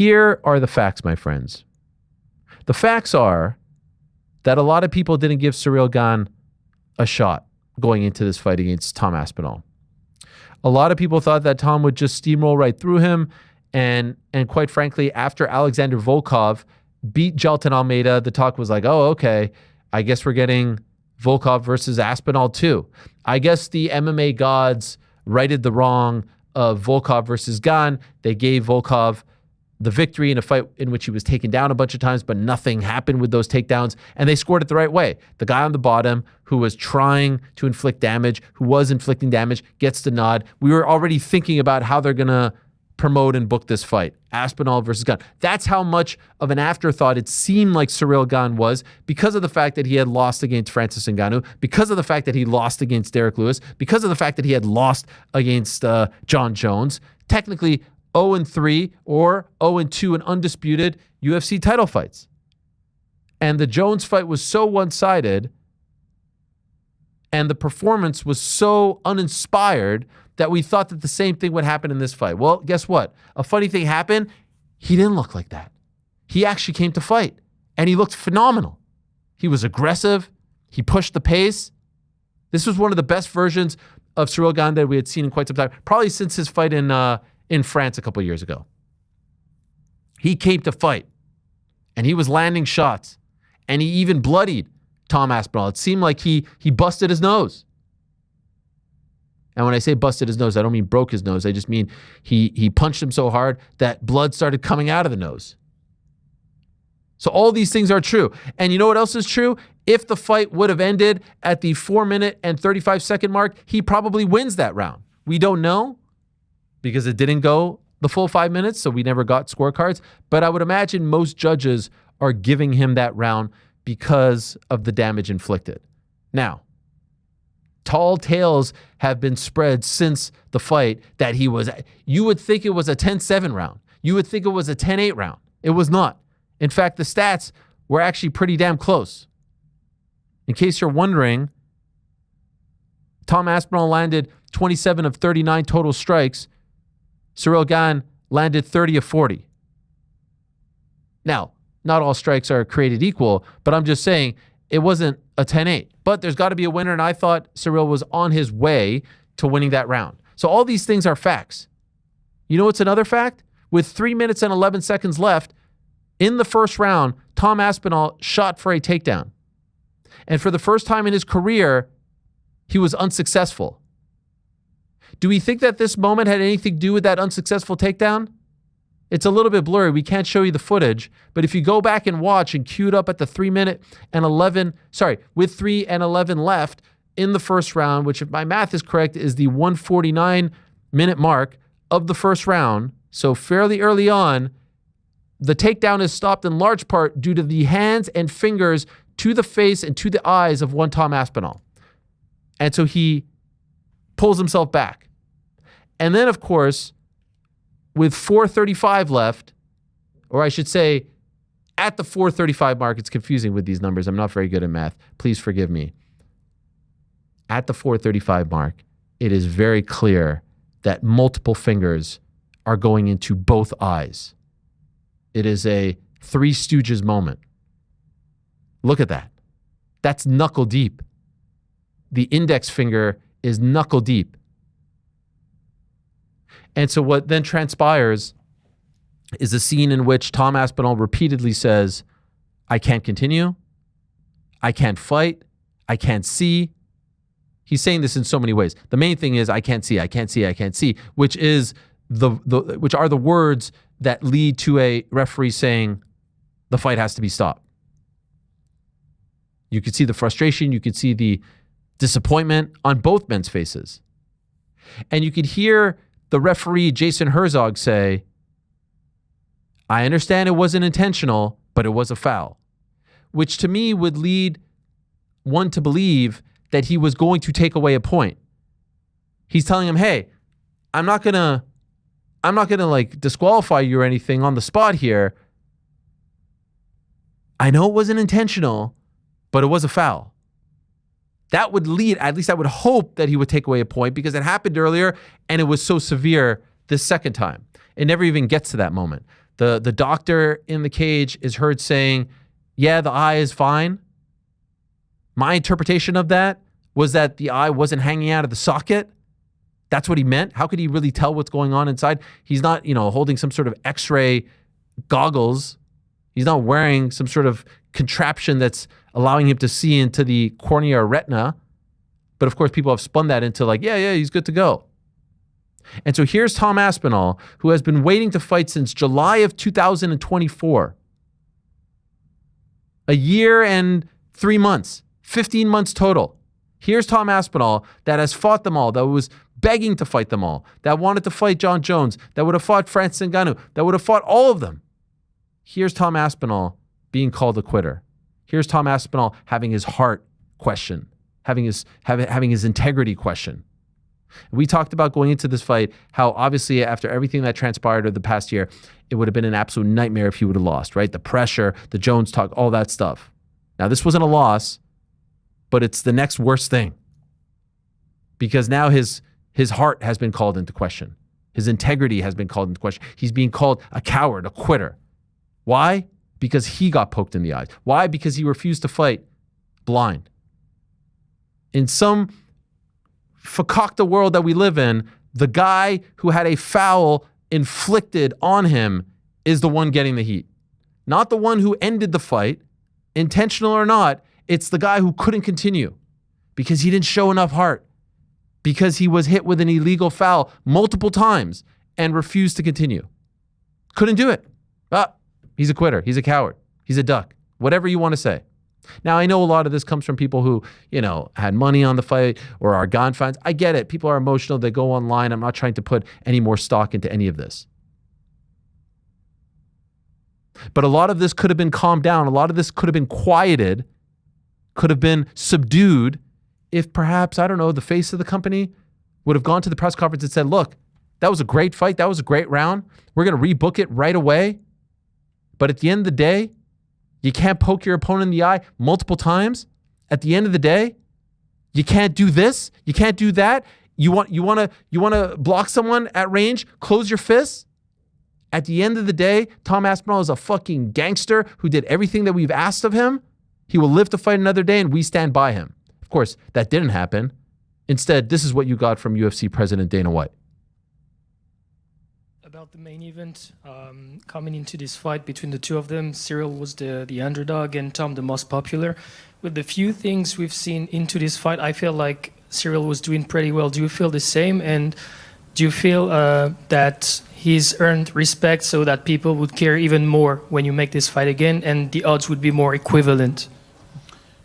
here are the facts, my friends. The facts are that a lot of people didn't give Ciryl Gane a shot going into this fight against Tom Aspinall. A lot of people thought that Tom would just steamroll right through him. And quite frankly, after Alexander Volkov beat Jailton Almeida, the talk was like, oh, okay, I guess we're getting Volkov versus Aspinall too. I guess the MMA gods righted the wrong of Volkov versus Gane. They gave Volkov the victory in a fight in which he was taken down a bunch of times, but nothing happened with those takedowns, and they scored it the right way. The guy on the bottom who was trying to inflict damage, who was inflicting damage, gets the nod. We were already thinking about how they're going to promote and book this fight, Aspinall versus Gane. That's how much of an afterthought it seemed like Ciryl Gane was, because of the fact that he had lost against Francis Ngannou, because of the fact that he lost against Derek Lewis, because of the fact that he had lost against John Jones. Technically 0-3 or 0-2 in undisputed UFC title fights. And the Jones fight was so one-sided and the performance was so uninspired that we thought that the same thing would happen in this fight. Well, guess what? A funny thing happened. He didn't look like that. He actually came to fight, and he looked phenomenal. He was aggressive. He pushed the pace. This was one of the best versions of Ciryl Gane that we had seen in quite some time, probably since his fight in France a couple of years ago. He came to fight, and he was landing shots, and he even bloodied Tom Aspinall. It seemed like he busted his nose. And when I say busted his nose, I don't mean broke his nose. I just mean he punched him so hard that blood started coming out of the nose. So all these things are true. And you know what else is true? If the fight would have ended at the 4-minute and 35-second mark, he probably wins that round. We don't know because it didn't go the full 5 minutes, so we never got scorecards. But I would imagine most judges are giving him that round because of the damage inflicted. Now, tall tales have been spread since the fight that you would think it was a 10-7 round. You would think it was a 10-8 round. It was not. In fact, the stats were actually pretty damn close. In case you're wondering, Tom Aspinall landed 27 of 39 total strikes. Ciryl Gane landed 30 of 40. Now, not all strikes are created equal, but I'm just saying it wasn't a 10-8. But there's got to be a winner, and I thought Ciryl was on his way to winning that round. So all these things are facts. You know what's another fact? With 3 minutes and 11 seconds left, in the first round, Tom Aspinall shot for a takedown. And for the first time in his career, he was unsuccessful. Do we think that this moment had anything to do with that unsuccessful takedown? It's a little bit blurry. We can't show you the footage. But if you go back and watch and queued up at the 3 and 11 left in the first round, which if my math is correct, is the 149-minute mark of the first round. So fairly early on, the takedown is stopped in large part due to the hands and fingers to the face and to the eyes of one Tom Aspinall. And so he pulls himself back. And then, of course, with 4:35 left, or I should say at the 4:35 mark, it's confusing with these numbers. I'm not very good at math. Please forgive me. At the 4:35 mark, it is very clear that multiple fingers are going into both eyes. It is a Three Stooges moment. Look at that. That's knuckle deep. The index finger is knuckle deep. And so what then transpires is a scene in which Tom Aspinall repeatedly says, I can't continue. I can't fight. I can't see. He's saying this in so many ways. The main thing is, I can't see, I can't see, I can't see, which are the words that lead to a referee saying the fight has to be stopped. You could see the frustration. You could see the disappointment on both men's faces. And you could hear the referee, Jason Herzog, say, I understand it wasn't intentional, but it was a foul, which to me would lead one to believe that he was going to take away a point. He's telling him, hey, I'm not gonna like disqualify you or anything on the spot here. I know it wasn't intentional, but it was a foul. That would lead, at least I would hope that he would take away a point, because it happened earlier and it was so severe this second time. It never even gets to that moment. The doctor in the cage is heard saying, yeah, the eye is fine. My interpretation of that was that the eye wasn't hanging out of the socket. That's what he meant. How could he really tell what's going on inside? He's not, holding some sort of X-ray goggles. He's not wearing some sort of contraption that's allowing him to see into the cornea or retina. But of course, people have spun that into like, yeah, he's good to go. And so here's Tom Aspinall, who has been waiting to fight since July of 2024. A year and 3 months, 15 months total. Here's Tom Aspinall that has fought them all, that was begging to fight them all, that wanted to fight John Jones, that would have fought Francis Ngannou, that would have fought all of them. Here's Tom Aspinall being called a quitter. Here's Tom Aspinall having his heart questioned, having his integrity questioned. We talked about going into this fight, how obviously after everything that transpired over the past year, it would have been an absolute nightmare if he would have lost, right? The pressure, the Jones talk, all that stuff. Now, this wasn't a loss, but it's the next worst thing. Because now his heart has been called into question. His integrity has been called into question. He's being called a coward, a quitter. Why? Because he got poked in the eyes. Why? Because he refused to fight blind. In some fakakta world that we live in, the guy who had a foul inflicted on him is the one getting the heat. Not the one who ended the fight, intentional or not. It's the guy who couldn't continue because he didn't show enough heart, because he was hit with an illegal foul multiple times and refused to continue. Couldn't do it. He's a quitter. He's a coward. He's a duck. Whatever you want to say. Now, I know a lot of this comes from people who, had money on the fight or are Gane fans. I get it. People are emotional. They go online. I'm not trying to put any more stock into any of this. But a lot of this could have been calmed down. A lot of this could have been quieted, could have been subdued if perhaps, I don't know, the face of the company would have gone to the press conference and said, look, that was a great fight. That was a great round. We're going to rebook it right away. But at the end of the day, you can't poke your opponent in the eye multiple times. At the end of the day, you can't do this. You can't do that. You want to block someone at range, close your fists. At the end of the day, Tom Aspinall is a fucking gangster who did everything that we've asked of him. He will live to fight another day, and we stand by him. Of course, that didn't happen. Instead, this is what you got from UFC President Dana White. About the main event, coming into this fight between the two of them, Ciryl was the underdog and Tom the most popular. With the few things we've seen into this fight, I feel like Ciryl was doing pretty well. Do you feel the same? And do you feel that he's earned respect so that people would care even more when you make this fight again and the odds would be more equivalent?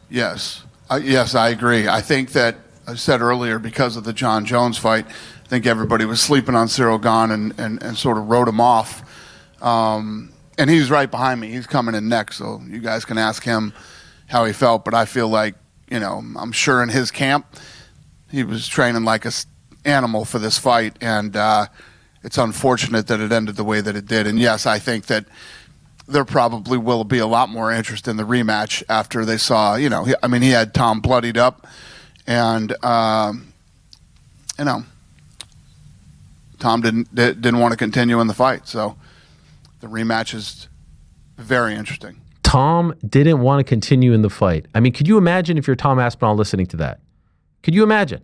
Yes. Yes, I agree. I think that, I said earlier, because of the John Jones fight, I think everybody was sleeping on Ciryl Gane and sort of wrote him off. And he's right behind me. He's coming in next, so you guys can ask him how he felt. But I feel like, I'm sure in his camp, he was training like an animal for this fight. And it's unfortunate that it ended the way that it did. And yes, I think that there probably will be a lot more interest in the rematch after they saw, he had Tom bloodied up. And, Tom didn't want to continue in the fight, so the rematch is very interesting. Tom didn't want to continue in the fight. I mean, could you imagine if you're Tom Aspinall listening to that? Could you imagine?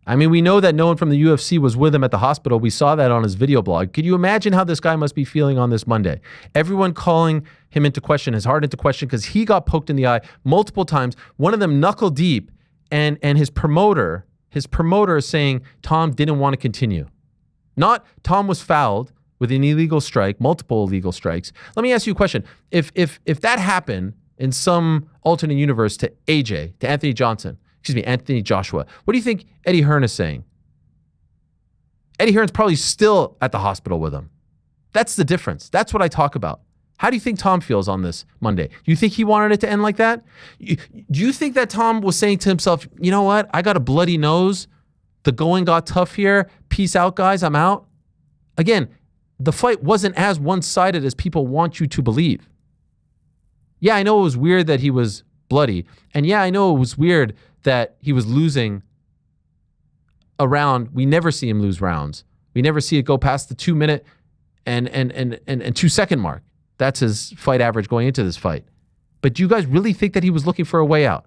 I mean, we know that no one from the UFC was with him at the hospital. We saw that on his video blog. Could you imagine how this guy must be feeling on this Monday? Everyone calling him into question, his heart into question, because he got poked in the eye multiple times, one of them knuckle deep, and his promoter is saying Tom didn't want to continue. Not Tom was fouled with an illegal strike, multiple illegal strikes. Let me ask you a question. If that happened in some alternate universe to AJ, to Anthony Joshua, what do you think Eddie Hearn is saying? Eddie Hearn's probably still at the hospital with him. That's the difference. That's what I talk about. How do you think Tom feels on this Monday? Do you think he wanted it to end like that? Do you think that Tom was saying to himself, you know what? I got a bloody nose. The going got tough here. Peace out, guys. I'm out. Again, the fight wasn't as one-sided as people want you to believe. Yeah, I know it was weird that he was bloody. And yeah, I know it was weird that he was losing a round. We never see him lose rounds. We never see it go past the 2 minute and 2-second mark. That's his fight average going into this fight. But do you guys really think that he was looking for a way out?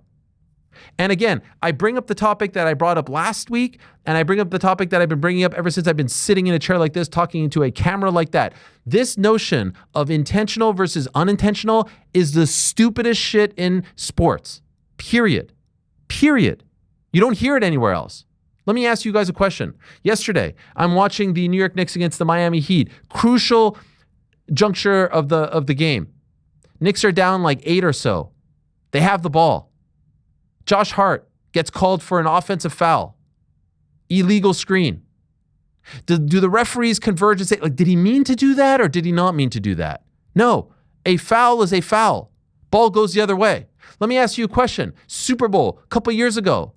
And again, I bring up the topic that I brought up last week, and I bring up the topic that I've been bringing up ever since I've been sitting in a chair like this, talking into a camera like that. This notion of intentional versus unintentional is the stupidest shit in sports. Period. Period. You don't hear it anywhere else. Let me ask you guys a question. Yesterday, I'm watching the New York Knicks against the Miami Heat. Crucial juncture of the game. Knicks are down like 8 or so. They have the ball. Josh Hart gets called for an offensive foul. Illegal screen. Do the referees converge and say, like, did he mean to do that or did he not mean to do that? No. A foul is a foul. Ball goes the other way. Let me ask you a question. Super Bowl, a couple years ago.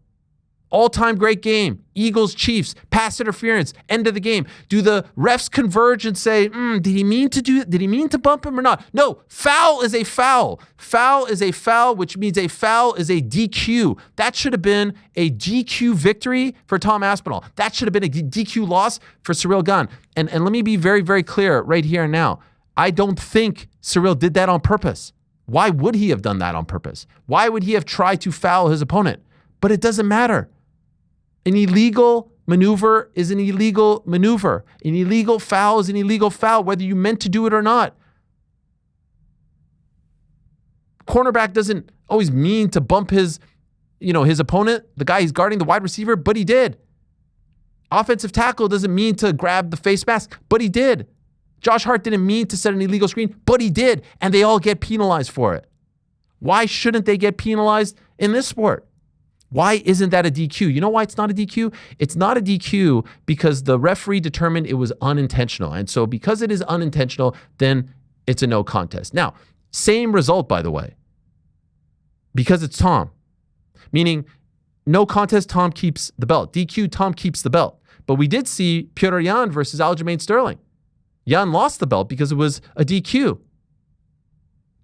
All-time great game. Eagles, Chiefs, pass interference, end of the game. Do the refs converge and say, did he mean to bump him or not? No, foul is a foul. Foul is a foul, which means a foul is a DQ. That should have been a DQ victory for Tom Aspinall. That should have been a DQ loss for Ciryl Gane. And let me be very, very clear right here and now. I don't think Ciryl did that on purpose. Why would he have done that on purpose? Why would he have tried to foul his opponent? But it doesn't matter. An illegal maneuver is an illegal maneuver. An illegal foul is an illegal foul, whether you meant to do it or not. Cornerback doesn't always mean to bump his opponent, the guy he's guarding, the wide receiver, but he did. Offensive tackle doesn't mean to grab the face mask, but he did. Josh Hart didn't mean to set an illegal screen, but he did, and they all get penalized for it. Why shouldn't they get penalized in this sport? Why isn't that a DQ? You know why it's not a DQ? It's not a DQ because the referee determined it was unintentional. And so because it is unintentional, then it's a no contest. Now, same result, by the way, because it's Tom. Meaning, no contest, Tom keeps the belt. DQ, Tom keeps the belt. But we did see Petr Yan versus Aljamain Sterling. Yan lost the belt because it was a DQ. Do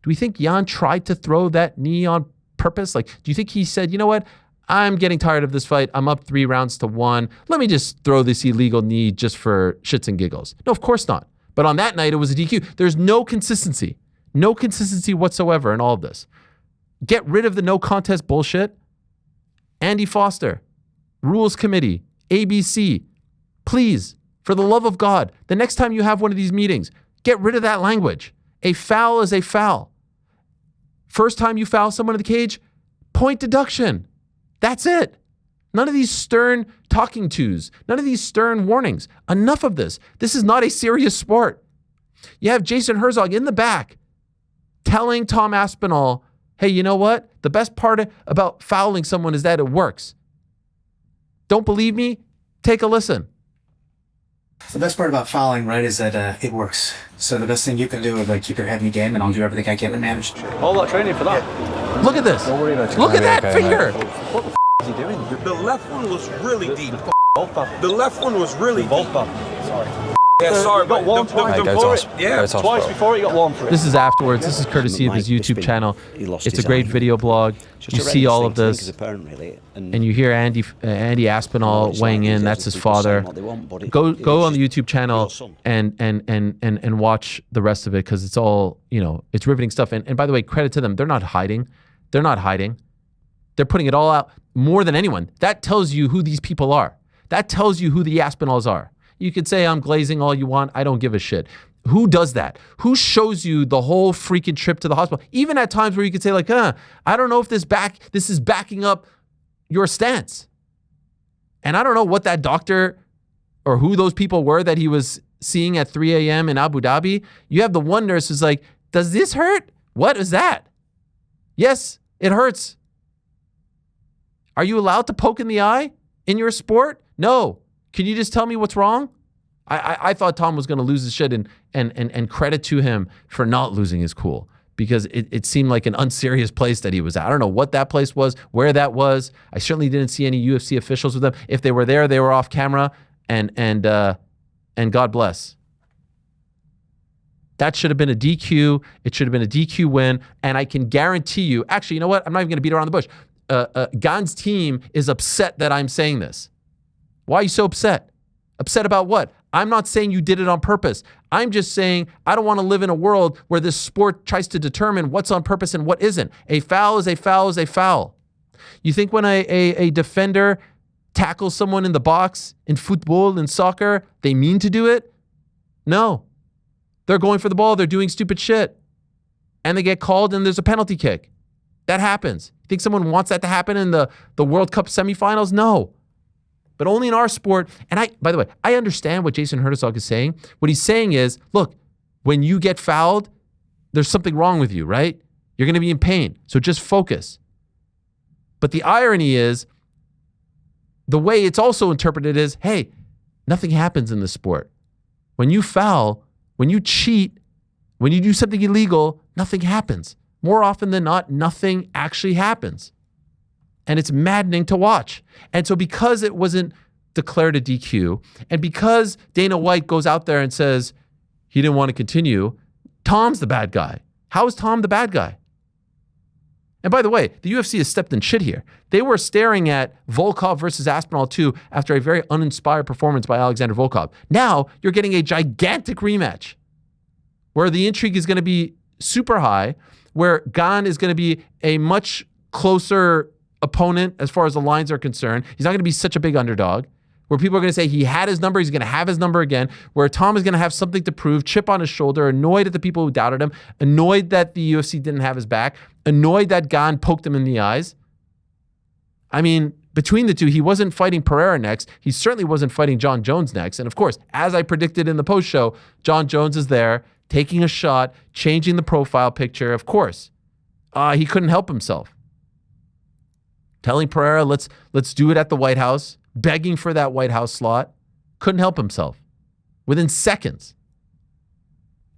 we think Yan tried to throw that knee on purpose? Like, do you think he said, you know what? I'm getting tired of this fight. I'm up 3 rounds to 1. Let me just throw this illegal knee just for shits and giggles. No, of course not. But on that night, it was a DQ. There's no consistency. No consistency whatsoever in all of this. Get rid of the no contest bullshit. Andy Foster, Rules Committee, ABC, please, for the love of God, the next time you have one of these meetings, get rid of that language. A foul is a foul. First time you foul someone in the cage, point deduction. That's it. None of these stern talking tos. None of these stern warnings. Enough of this. This is not a serious sport. You have Jason Herzog in the back telling Tom Aspinall, hey, you know what? The best part about fouling someone is that it works. Don't believe me? Take a listen. The best part about fouling, right, is that it works. So the best thing you can do is keep your head in the game, and I'll do everything I can to manage. All that training for that. Look at this. Don't worry about it. Look at that finger. What the is he doing? The left one was really deep. Both up. The left one was really Both deep. up. Sorry. Yeah, sorry, got but one twice. Twice before he got one for it. This is afterwards. This is courtesy of his YouTube channel. It's a great video blog. You see all of this, and you hear Andy Aspinall weighing in. That's his father. Go on the YouTube channel and watch the rest of it because it's all, it's riveting stuff. And by the way, credit to them. They're not hiding. They're not hiding. They're putting it all out more than anyone. That tells you who these people are. That tells you who the Aspinalls are. You could say I'm glazing all you want. I don't give a shit. Who does that? Who shows you the whole freaking trip to the hospital? Even at times where you could say I don't know if this is backing up your stance. And I don't know what that doctor or who those people were that he was seeing at 3 a.m. in Abu Dhabi. You have the one nurse who's like, does this hurt? What is that? Yes, it hurts. Are you allowed to poke in the eye in your sport? No. Can you just tell me what's wrong? I thought Tom was going to lose his shit and credit to him for not losing his cool because it seemed like an unserious place that he was at. I don't know what that place was, where that was. I certainly didn't see any UFC officials with them. If they were there, they were off camera and God bless. That should have been a DQ. It should have been a DQ win. And I can guarantee you, actually, you know what? I'm not even going to beat around the bush. Gane's team is upset that I'm saying this. Why are you so upset? Upset about what? I'm not saying you did it on purpose. I'm just saying I don't want to live in a world where this sport tries to determine what's on purpose and what isn't. A foul is a foul is a foul. You think when a defender tackles someone in the box, in football, in soccer, they mean to do it? No. They're going for the ball. They're doing stupid shit. And they get called and there's a penalty kick. That happens. You think someone wants that to happen in the World Cup semifinals? No. But only in our sport. And by the way, I understand what Jason Herzog is saying. What he's saying is, look, when you get fouled, there's something wrong with you, right? You're going to be in pain. So just focus. But the irony is, the way it's also interpreted is, hey, nothing happens in this sport. When you foul, when you cheat, when you do something illegal, nothing happens. More often than not, nothing actually happens. And it's maddening to watch. And so because it wasn't declared a DQ, and because Dana White goes out there and says he didn't want to continue, Tom's the bad guy. How is Tom the bad guy? And by the way, the UFC has stepped in shit here. They were staring at Volkov versus Aspinall 2 after a very uninspired performance by Alexander Volkov. Now you're getting a gigantic rematch where the intrigue is going to be super high, where Gane is going to be a much closer opponent as far as the lines are concerned. He's not going to be such a big underdog, where people are going to say he had his number, he's going to have his number again, where Tom is going to have something to prove, chip on his shoulder, annoyed at the people who doubted him, annoyed that the UFC didn't have his back, annoyed that Gane poked him in the eyes. I mean, between the two, he wasn't fighting Pereira next. He certainly wasn't fighting John Jones next. And of course, as I predicted in the post show, John Jones is there, taking a shot, changing the profile picture. Of course, he couldn't help himself. Telling Pereira, let's do it at the White House, begging for that White House slot. Couldn't help himself. Within seconds.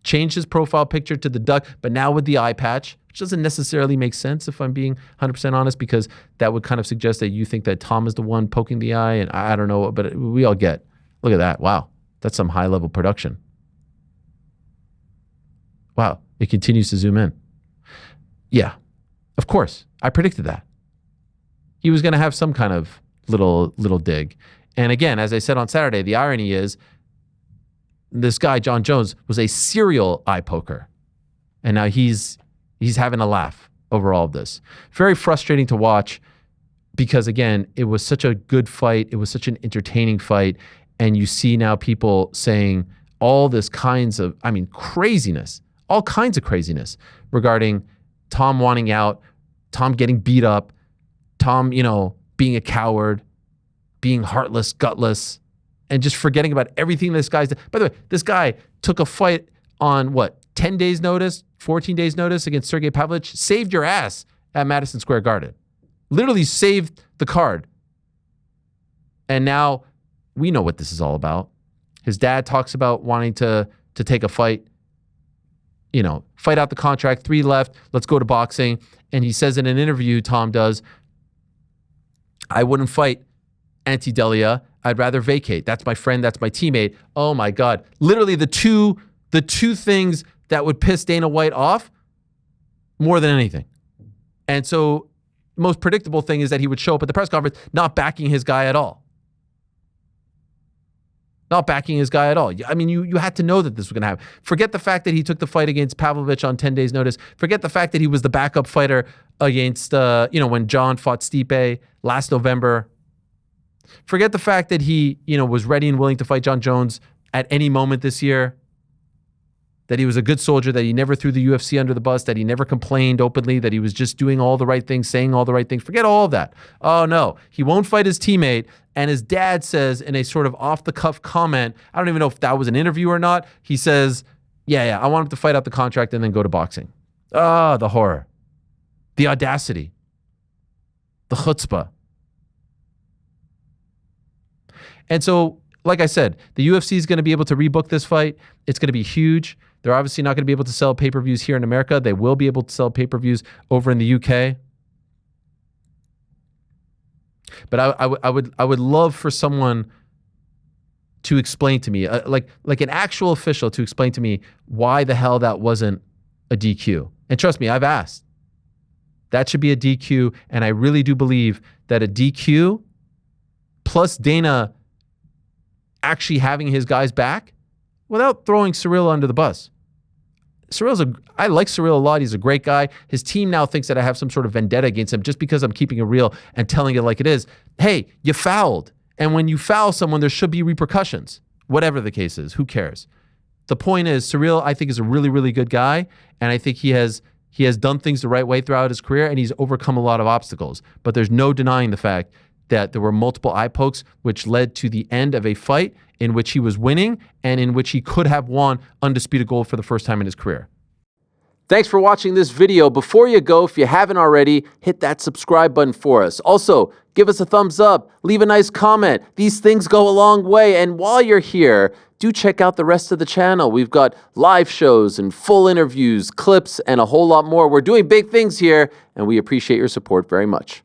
Changed his profile picture to the duck, but now with the eye patch, which doesn't necessarily make sense if I'm being 100% honest, because that would kind of suggest that you think that Tom is the one poking the eye, and I don't know, but we all get. Look at that. Wow. That's some high-level production. Wow. It continues to zoom in. Yeah. Of course. I predicted that. He was going to have some kind of little dig. And again, as I said on Saturday, the irony is this guy, John Jones, was a serial eye poker. And now he's having a laugh over all of this. Very frustrating to watch because, again, it was such a good fight. It was such an entertaining fight. And you see now people saying all this kinds of, craziness, all kinds of craziness regarding Tom wanting out, Tom getting beat up, Tom, being a coward, being heartless, gutless, and just forgetting about everything this guy's done. By the way, this guy took a fight on 10 days notice, 14 days notice against Sergey Pavlovich, saved your ass at Madison Square Garden. Literally saved the card. And now we know what this is all about. His dad talks about wanting to take a fight, fight out the contract, 3 left, let's go to boxing. And he says in an interview, Tom does, I wouldn't fight Anti-Delia. I'd rather vacate. That's my friend. That's my teammate. Oh my God. Literally the two things that would piss Dana White off more than anything. And so most predictable thing is that he would show up at the press conference not backing his guy at all. Not backing his guy at all. I mean, you had to know that this was going to happen. Forget the fact that he took the fight against Pavlovich on 10 days notice. Forget the fact that he was the backup fighter against, when John fought Stipe last November. Forget the fact that he, was ready and willing to fight John Jones at any moment this year. That he was a good soldier, that he never threw the UFC under the bus, that he never complained openly, that he was just doing all the right things, saying all the right things. Forget all of that. Oh no, he won't fight his teammate. And his dad says in a sort of off-the-cuff comment, I don't even know if that was an interview or not, he says, yeah, I want him to fight out the contract and then go to boxing. Ah, the horror. The audacity. The chutzpah. And so, like I said, the UFC is going to be able to rebook this fight. It's going to be huge. They're obviously not going to be able to sell pay-per-views here in America. They will be able to sell pay-per-views over in the UK. But I would love for someone to explain to me, like an actual official to explain to me why the hell that wasn't a DQ. And trust me, I've asked. That should be a DQ, and I really do believe that a DQ plus Dana actually having his guys back without throwing Ciryl under the bus. I like Ciryl a lot. He's a great guy. His team now thinks that I have some sort of vendetta against him just because I'm keeping it real and telling it like it is. Hey, you fouled. And when you foul someone, there should be repercussions. Whatever the case is, who cares? The point is, Ciryl, I think, is a really, really good guy. And I think he has done things the right way throughout his career, and he's overcome a lot of obstacles. But there's no denying the fact that there were multiple eye pokes, which led to the end of a fight in which he was winning and in which he could have won undisputed gold for the first time in his career. Thanks for watching this video. Before you go, if you haven't already, hit that subscribe button for us. Also, give us a thumbs up, leave a nice comment. These things go a long way. And while you're here, do check out the rest of the channel. We've got live shows and full interviews, clips, and a whole lot more. We're doing big things here, and we appreciate your support very much.